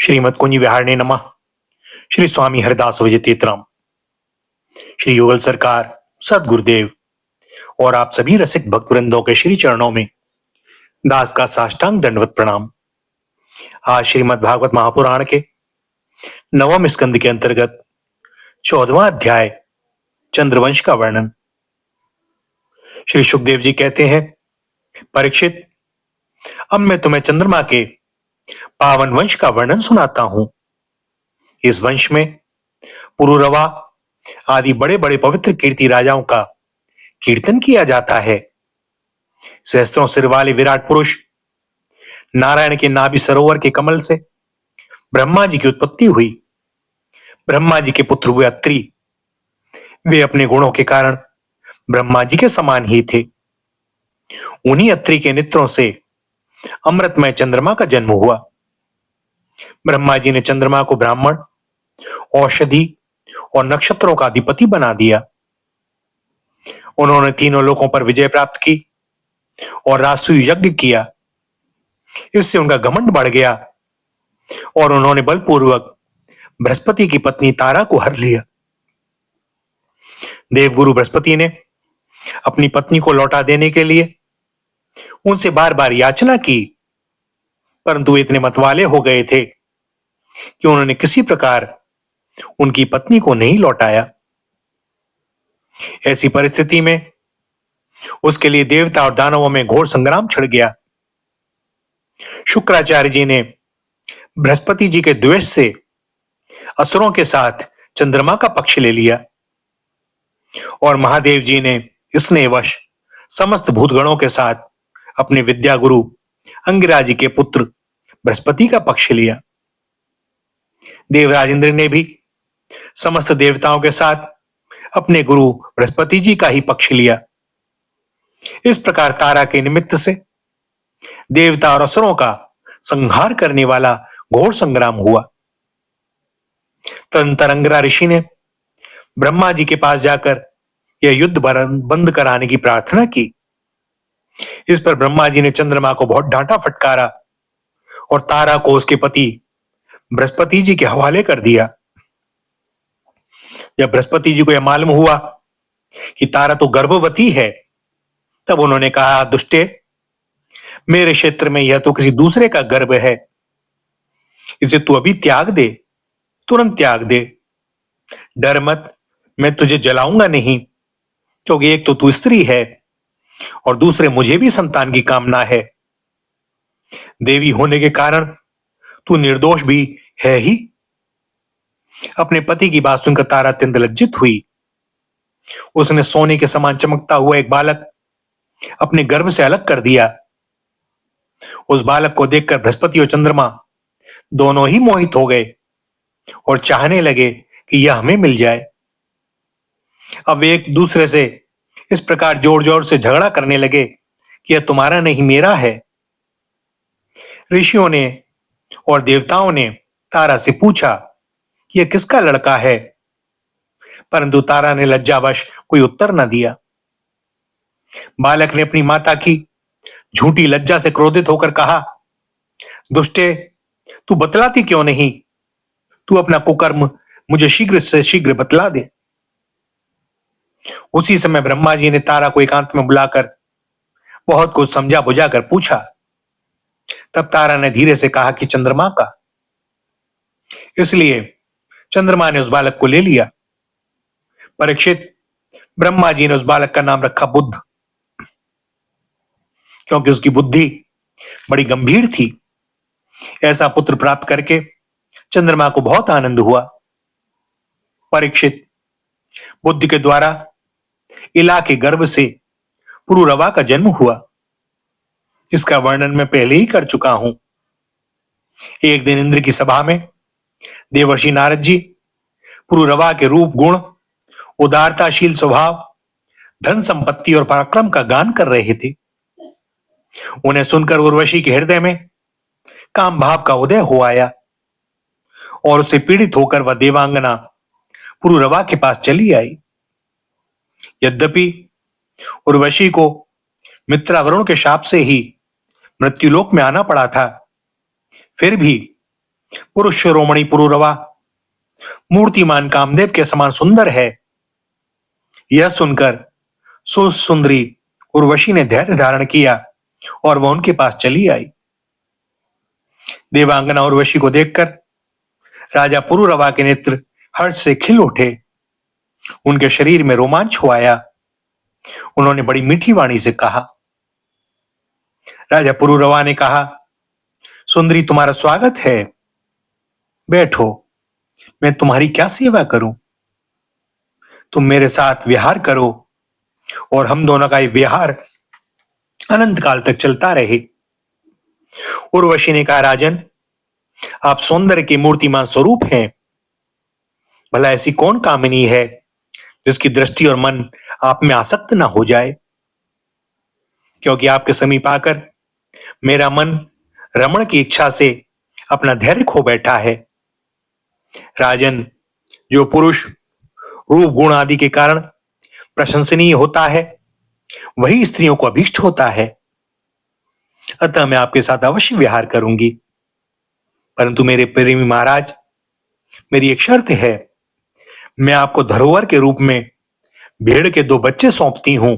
श्रीमद कुंज विहारणे नमः। श्री स्वामी हरिदास विजय तीर्थराम, श्री युगल सरकार, सदगुरुदेव और आप सभी रसिक भक्त वृंदों के श्री चरणों में दास का साष्टांग दंडवत प्रणाम। आज श्रीमद भागवत महापुराण के नवम स्कंद के अंतर्गत 14वां अध्याय चंद्रवंश का वर्णन। श्री सुखदेव जी कहते हैं, परीक्षित, अब मैं तुम्हें चंद्रमा के पावन वंश का वर्णन सुनाता हूं। इस वंश में पुरुरवा आदि बड़े बड़े पवित्र कीर्ति राजाओं का कीर्तन किया जाता है। सहस्त्रों सिर वाले विराट पुरुष नारायण के नाभि सरोवर के कमल से ब्रह्मा जी की उत्पत्ति हुई। ब्रह्मा जी के पुत्र हुए अत्रि। वे अपने गुणों के कारण ब्रह्मा जी के समान ही थे। उन्हीं अत्रि के नेत्रों से अमृतमय चंद्रमा का जन्म हुआ। ब्रह्मा जी ने चंद्रमा को ब्राह्मण, औषधि और नक्षत्रों का अधिपति बना दिया। उन्होंने तीनों लोकों पर विजय प्राप्त की और राजसूय यज्ञ किया। इससे उनका घमंड बढ़ गया और उन्होंने बलपूर्वक बृहस्पति की पत्नी तारा को हर लिया। देवगुरु बृहस्पति ने अपनी पत्नी को लौटा देने के लिए उनसे बार बार याचना की, परंतु वे इतने मतवाले हो गए थे कि उन्होंने किसी प्रकार उनकी पत्नी को नहीं लौटाया। ऐसी परिस्थिति में उसके लिए देवता और दानवों में घोर संग्राम छिड़ गया। शुक्राचार्य जी ने बृहस्पति जी के द्वेष से असुरों के साथ चंद्रमा का पक्ष ले लिया और महादेव जी ने स्नेहवश समस्त भूतगणों के साथ अपने विद्या गुरु अंगिरा जी के पुत्र बृहस्पति का पक्ष लिया। देवराज इंद्र ने भी समस्त देवताओं के साथ अपने गुरु बृहस्पति जी का ही पक्ष लिया। इस प्रकार तारा के निमित्त से देवता और असुरों का संहार करने वाला घोर संग्राम हुआ। तदनंतर अंगिरा ऋषि ने ब्रह्मा जी के पास जाकर यह युद्ध बंद कराने की प्रार्थना की। इस पर ब्रह्मा जी ने चंद्रमा को बहुत डांटा फटकारा और तारा को उसके पति बृहस्पति जी के हवाले कर दिया। जब बृहस्पति जी को यह मालूम हुआ कि तारा तो गर्भवती है, तब उन्होंने कहा, दुष्टे, मेरे क्षेत्र में यह तो किसी दूसरे का गर्भ है, इसे तू अभी त्याग दे, तुरंत त्याग दे। डर मत, मैं तुझे जलाऊंगा नहीं, क्योंकि एक तो तू स्त्री है और दूसरे मुझे भी संतान की कामना है। देवी होने के कारण तू निर्दोष भी है ही। अपने पति की बात सुनकर तारा अत्यंत लज्जित हुई। उसने सोने के समान चमकता हुआ एक बालक अपने गर्भ से अलग कर दिया। उस बालक को देखकर बृहस्पति और चंद्रमा दोनों ही मोहित हो गए और चाहने लगे कि यह हमें मिल जाए। अब वे एक दूसरे से इस प्रकार जोर जोर से झगड़ा करने लगे कि यह तुम्हारा नहीं, मेरा है। ऋषियों ने और देवताओं ने तारा से पूछा कि यह किसका लड़का है, परंतु तारा ने लज्जावश कोई उत्तर न दिया। बालक ने अपनी माता की झूठी लज्जा से क्रोधित होकर कहा, दुष्टे, तू बतलाती क्यों नहीं? तू अपना कुकर्म मुझे शीघ्र से शीघ्र बतला दे। उसी समय ब्रह्मा जी ने तारा को एकांत में बुलाकर बहुत कुछ समझा बुझा कर पूछा। तब तारा ने धीरे से कहा कि चंद्रमा का। इसलिए चंद्रमा ने उस बालक को ले लिया। परीक्षित, ब्रह्मा जी ने उस बालक का नाम रखा बुद्ध, क्योंकि उसकी बुद्धि बड़ी गंभीर थी। ऐसा पुत्र प्राप्त करके चंद्रमा को बहुत आनंद हुआ। परीक्षित, बुद्धि के द्वारा इला के गर्भ से पुरुरवा का जन्म हुआ। इसका वर्णन मैं पहले ही कर चुका हूं। एक दिन इंद्र की सभा में देवर्षि नारद जी पुरुरवा के रूप, गुण, उदारताशील स्वभाव, धन संपत्ति और पराक्रम का गान कर रहे थे। उन्हें सुनकर उर्वशी के हृदय में काम भाव का उदय हो आया और उससे पीड़ित होकर वह देवांगना पुरुरवा के पास चली आई। यद्यपि उर्वशी को मित्रा वरुण के शाप से ही मृत्युलोक में आना पड़ा था, फिर भी पुरुष शिरोमणि पुरुरवा मूर्तिमान कामदेव के समान सुंदर है। यह सुनकर सुंदरी उर्वशी ने धैर्य धारण किया और वह उनके पास चली आई। देवांगना उर्वशी को देखकर राजा पुरुरवा के नेत्र हर्ष से खिल उठे। उनके शरीर में रोमांच हो आया। उन्होंने बड़ी मीठी वाणी से कहा, राजा पुरुरवा ने कहा, सुंदरी तुम्हारा स्वागत है, बैठो, मैं तुम्हारी क्या सेवा करूं? तुम मेरे साथ विहार करो और हम दोनों का ये विहार अनंत काल तक चलता रहे। उर्वशी ने कहा, राजन, आप सौंदर्य के मूर्तिमान स्वरूप हैं। भला ऐसी कौन कामिनी है जिसकी दृष्टि और मन आप में आसक्त ना हो जाए? क्योंकि आपके समीप आकर मेरा मन रमण की इच्छा से अपना धैर्य खो बैठा है। राजन, जो पुरुष रूप गुण आदि के कारण प्रशंसनीय होता है वही स्त्रियों को अभीष्ट होता है। अतः मैं आपके साथ अवश्य विहार करूंगी, परंतु मेरे प्रेमी महाराज, मेरी एक शर्त है। मैं आपको धरोहर के रूप में भेड़ के 2 बच्चे सौंपती हूं,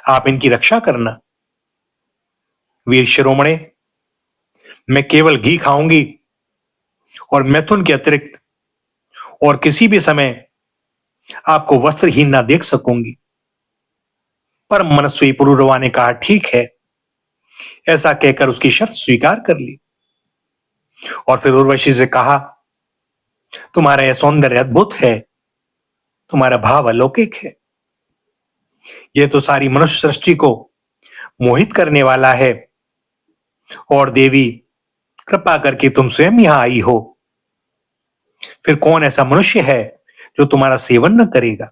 आप इनकी रक्षा करना। वीर शिरोमणे, मैं केवल घी खाऊंगी और मैथुन के अतिरिक्त और किसी भी समय आपको वस्त्रहीन ना देख सकूंगी। परम मनस्वी पुरुरवा ने कहा, ठीक है। ऐसा कहकर उसकी शर्त स्वीकार कर ली और फिर उर्वशी से कहा, तुम्हारा यह सौंदर्य अद्भुत है, तुम्हारा भाव अलौकिक है। यह तो सारी मनुष्य सृष्टि को मोहित करने वाला है। और देवी, कृपा करके तुम स्वयं यहां आई हो। फिर कौन ऐसा मनुष्य है जो तुम्हारा सेवन न करेगा?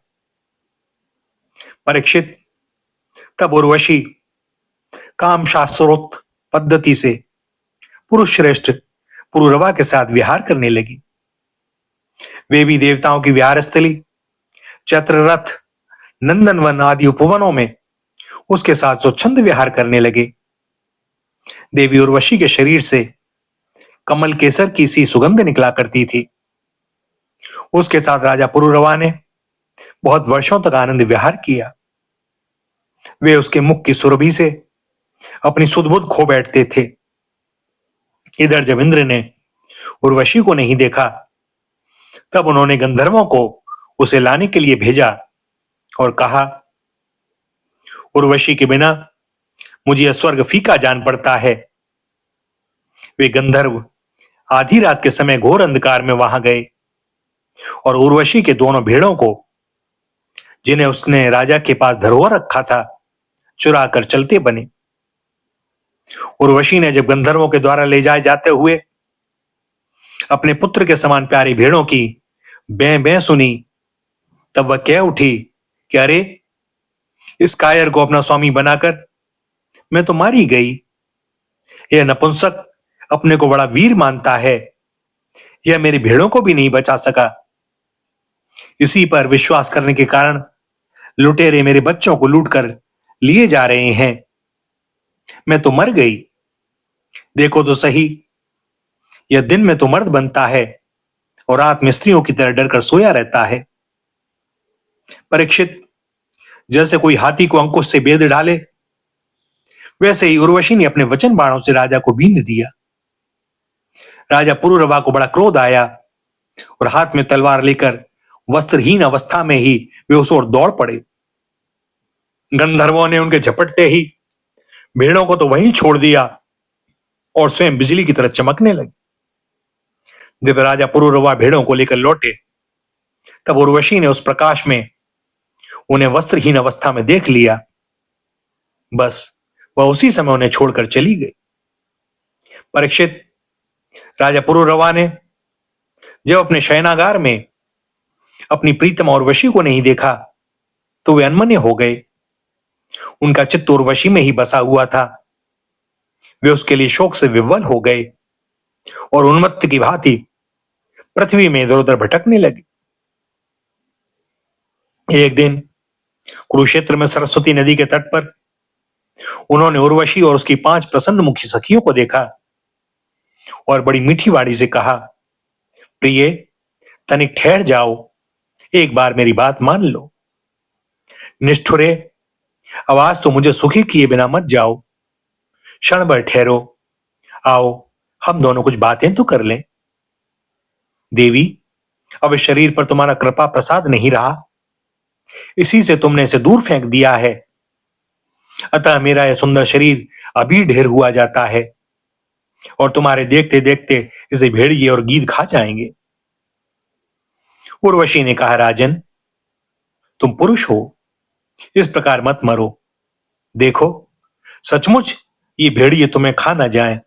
परीक्षित, तब उर्वशी काम शास्त्रोक्त पद्धति से पुरुष श्रेष्ठ पुरुरवा के साथ विहार करने लगी। वे भी देवताओं की विहार स्थली चैत्ररथ, नंदनवन आदि उपवनों में उसके साथ स्वच्छंद विहार करने लगे। देवी उर्वशी के शरीर से कमल केसर की सी सुगंध निकला करती थी। उसके साथ राजा पुरुरवा ने बहुत वर्षों तक आनंद विहार किया। वे उसके मुख की सुरभि से अपनी सुध-बुध खो बैठते थे। इधर जब इंद्र ने उर्वशी को नहीं देखा, तब उन्होंने गंधर्वों को उसे लाने के लिए भेजा और कहा, उर्वशी के बिना मुझे यह स्वर्ग फीका जान पड़ता है। वे गंधर्व आधी रात के समय घोर अंधकार में वहां गए और उर्वशी के दोनों भेड़ों को, जिन्हें उसने राजा के पास धरोहर रखा था, चुरा कर चलते बने। उर्वशी ने जब गंधर्वों के द्वारा ले जाए जाते हुए अपने पुत्र के समान प्यारी भेड़ों की बें बें सुनी, तब वह कह उठी कि अरे, इस कायर को अपना स्वामी बनाकर मैं तो मारी गई। यह नपुंसक अपने को बड़ा वीर मानता है, यह मेरी भेड़ों को भी नहीं बचा सका। इसी पर विश्वास करने के कारण लुटेरे मेरे बच्चों को लूटकर लिए जा रहे हैं। मैं तो मर गई। देखो तो सही, यह दिन में तो मर्द बनता है और रात में स्त्रियों की तरह डरकर सोया रहता है। परीक्षित, जैसे कोई हाथी को अंकुश से बेध डाले, वैसे ही उर्वशी ने अपने वचन बाणों से राजा को बींध दिया। राजा पुरुरवा को बड़ा क्रोध आया और हाथ में तलवार लेकर वस्त्रहीन अवस्था में ही वे उस ओर दौड़ पड़े। गंधर्वों ने उनके झपटते ही भेड़ों को तो वहीं छोड़ दिया और स्वयं बिजली की तरह चमकने लगे। जब राजा पुरुरवा भेड़ों को लेकर लौटे, तब उर्वशी ने उस प्रकाश में उन्हें वस्त्रहीन अवस्था में देख लिया। बस वह उसी समय उन्हें छोड़कर चली गई। परीक्षित, राजा पुरुरवा ने जब अपने शयनागार में अपनी प्रीतमा उर्वशी को नहीं देखा, तो वे अनमने हो गए। उनका चित्त उर्वशी में ही बसा हुआ था। वे उसके लिए शोक से विह्वल हो गए और उन्मत्त की भांति पृथ्वी में इधर उधर भटकने लगे। एक दिन कुरुक्षेत्र में सरस्वती नदी के तट पर उन्होंने उर्वशी और उसकी 5 प्रसन्न मुखी सखियों को देखा। और बड़ी मीठी वाणी से कहा, प्रिय, तनिक ठहर जाओ, एक बार मेरी बात मान लो। निष्ठुरे, आवाज तो मुझे सुखी किए बिना मत जाओ। क्षण भर ठहरो, आओ हम दोनों कुछ बातें तो कर लें। देवी, अब इस शरीर पर तुम्हारा कृपा प्रसाद नहीं रहा, इसी से तुमने इसे दूर फेंक दिया है। अतः मेरा यह सुंदर शरीर अभी ढेर हुआ जाता है और तुम्हारे देखते देखते इसे भेड़िए और गीध खा जाएंगे। उर्वशी ने कहा, राजन, तुम पुरुष हो, इस प्रकार मत मरो। देखो, सचमुच ये भेड़िए तुम्हें खा ना जाए।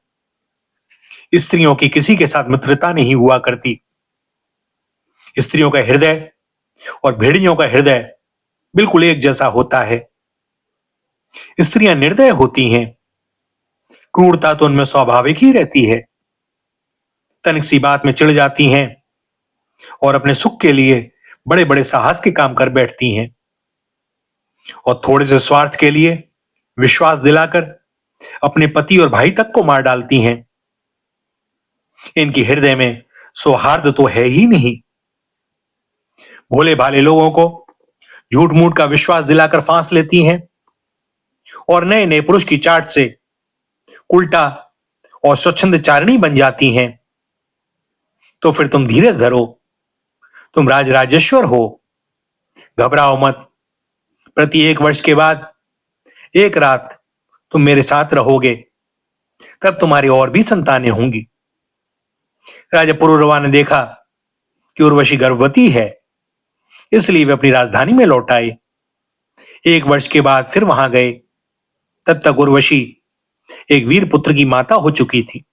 स्त्रियों की किसी के साथ मित्रता नहीं हुआ करती। स्त्रियों का हृदय और भेड़ियों का हृदय बिल्कुल एक जैसा होता है। स्त्रियां निर्दय होती हैं, क्रूरता तो उनमें स्वाभाविक ही रहती है। तनिक सी बात में चिढ़ जाती हैं और अपने सुख के लिए बड़े बड़े साहस के काम कर बैठती हैं और थोड़े से स्वार्थ के लिए विश्वास दिलाकर अपने पति और भाई तक को मार डालती हैं। इनके हृदय में सौहार्द तो है ही नहीं। भोले भाले लोगों को झूठ मूठ का विश्वास दिलाकर फांस लेती हैं और नए नए पुरुष की चाट से उल्टा और स्वच्छंद चारिणी बन जाती हैं। तो फिर तुम धीरज धरो, तुम राजराजेश्वर हो, घबराओ मत। प्रति 1 वर्ष के बाद एक रात तुम मेरे साथ रहोगे, तब तुम्हारी और भी संतानें होंगी। राजा पुरुरवा ने देखा कि उर्वशी गर्भवती है, इसलिए वे अपनी राजधानी में लौट आए। 1 वर्ष के बाद फिर वहां गए। तब तक उर्वशी एक वीर पुत्र की माता हो चुकी थी।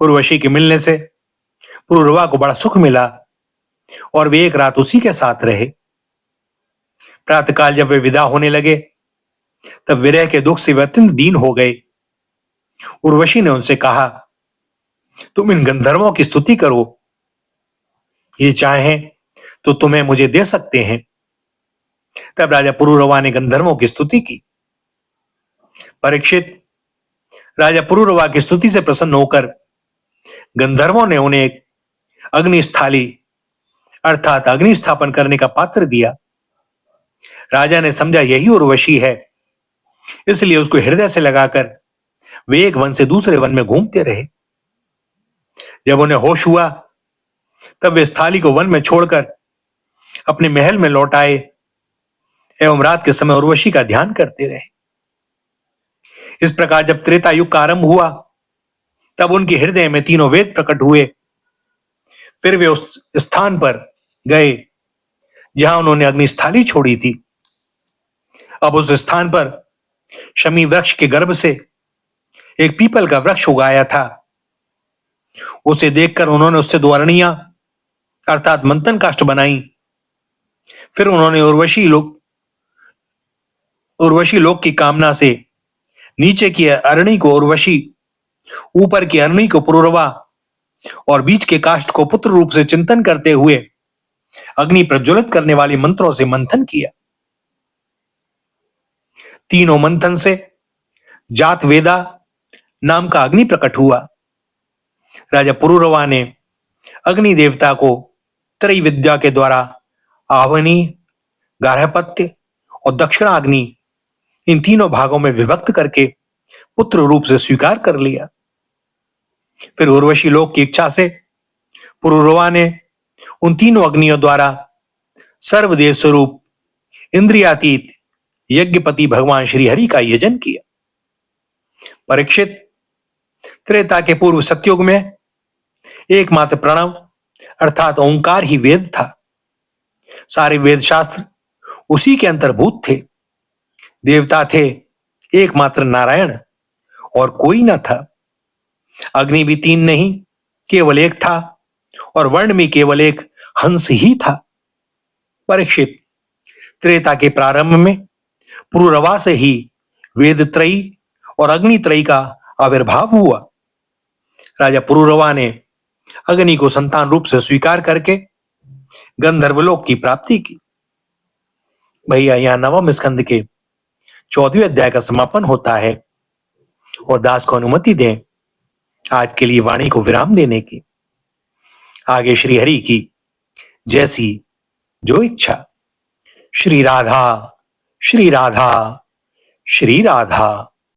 उर्वशी के मिलने से पुरुरवा को बड़ा सुख मिला और वे एक रात उसी के साथ रहे। प्रातःकाल जब वे विदा होने लगे, तब विरह के दुख से वे अत्यंत दीन हो गए। उर्वशी ने उनसे कहा, तुम इन गंधर्वों की स्तुति करो, ये चाहें तो तुम्हें मुझे दे सकते हैं। तब राजा पुरुरवा ने गंधर्वों की स्तुति की। परीक्षित, राजा पुरुरवा की स्तुति से प्रसन्न होकर गंधर्वों ने उन्हें एक अग्निस्थाली अर्थात अग्नि स्थापन करने का पात्र दिया। राजा ने समझा यही उर्वशी है, इसलिए उसको हृदय से लगाकर वे एक वन से दूसरे वन में घूमते रहे। जब उन्हें होश हुआ, तब वे स्थाली को वन में छोड़कर अपने महल में लौट आए एवं रात के समय उर्वशी का ध्यान करते रहे। इस प्रकार जब त्रेता युग का आरंभ हुआ, तब उनके हृदय में तीनों वेद प्रकट हुए। फिर वे उस स्थान पर गए जहां उन्होंने अग्निस्थाली छोड़ी थी। अब उस स्थान पर शमी वृक्ष के गर्भ से एक पीपल का वृक्ष उगाया था। उसे देखकर उन्होंने उससे 2 अरणियां अर्थात मंथन काष्ठ बनाई। फिर उन्होंने उर्वशी लोक की कामना से नीचे की अरणी को उर्वशी, ऊपर की अरणी को पुरुरवा और बीच के काष्ठ को पुत्र रूप से चिंतन करते हुए अग्नि प्रज्वलित करने वाले मंत्रों से मंथन किया। तीनों मंथन से जात वेदा नाम का अग्नि प्रकट हुआ। राजा पुरुरवा ने अग्नि देवता को त्रय विद्या के द्वारा आह्वनी, गार्हपत्य और दक्षिणाग्नि इन तीनों भागों में विभक्त करके पुत्र रूप से स्वीकार कर लिया। फिर उर्वशी लोक की इच्छा से पुरुरवा ने उन तीनों अग्नियों द्वारा सर्वदेव स्वरूप इंद्रियातीत यज्ञपति भगवान श्री हरि का यजन किया। परीक्षित, त्रेता के पूर्व सतयुग में एकमात्र प्रणव अर्थात ओंकार ही वेद था। सारे वेद शास्त्र उसी के अंतर्भूत थे। देवता थे एकमात्र नारायण और कोई न था। अग्नि भी 3 नहीं, केवल एक था और वर्ण में केवल एक हंस ही था। परीक्षित, त्रेता के प्रारंभ में पुरुरवा से ही वेद त्रयी और अग्नि त्रयी का आविर्भाव हुआ। राजा पुरुरवा ने अग्नि को संतान रूप से स्वीकार करके गंधर्वलोक की प्राप्ति की। भैया, यहां 9वें स्कंद के 14वें अध्याय का समापन होता है और दास को अनुमति दें आज के लिए वाणी को विराम देने की। आगे श्री हरि की जैसी जो इच्छा। श्री राधा, श्री राधा, श्री राधा।